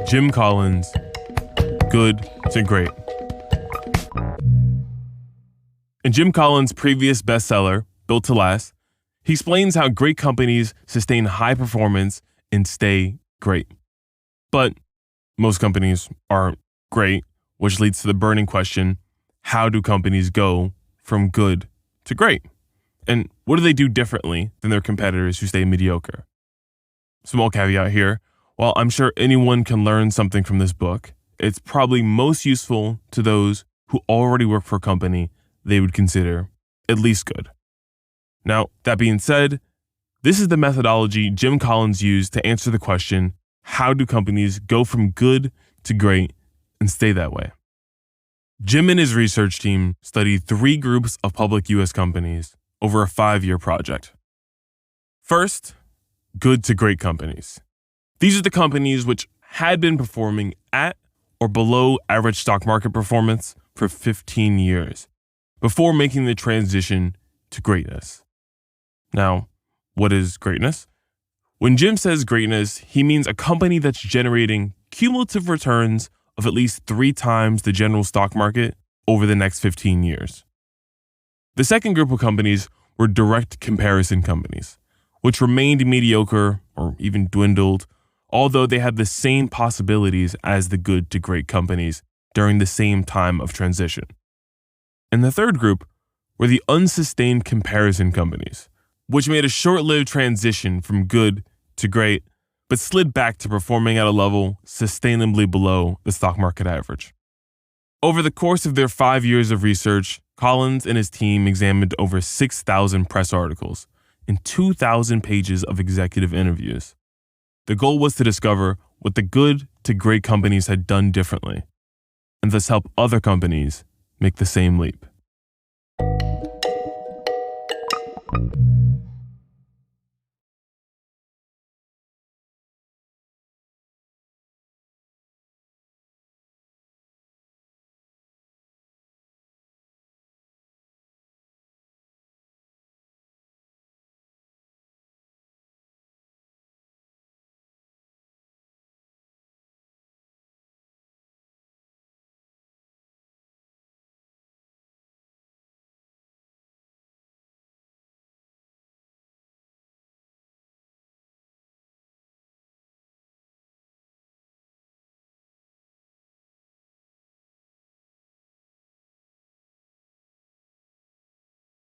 Jim Collins, Good to Great. In Jim Collins' previous bestseller, Built to Last, he explains how great companies sustain high performance and stay great. But most companies aren't great, which leads to the burning question, how do companies go from good to great? And what do they do differently than their competitors who stay mediocre? Small caveat here, while I'm sure anyone can learn something from this book, it's probably most useful to those who already work for a company they would consider at least good. Now, that being said, this is the methodology Jim Collins used to answer the question, how do companies go from good to great and stay that way? Jim and his research team studied 3 groups of public U.S. companies over a 5-year project. First, good to great companies. These are the companies which had been performing at or below average stock market performance for 15 years before making the transition to greatness. Now, what is greatness? When Jim says greatness, he means a company that's generating cumulative returns of at least 3 times the general stock market over the next 15 years. The second group of companies were direct comparison companies, which remained mediocre or even dwindled, although they had the same possibilities as the good to great companies during the same time of transition. And the third group were the unsustained comparison companies, which made a short-lived transition from good to great, but slid back to performing at a level sustainably below the stock market average. Over the course of their 5 years of research, Collins and his team examined over 6,000 press articles and 2,000 pages of executive interviews. The goal was to discover what the good to great companies had done differently, and thus help other companies make the same leap.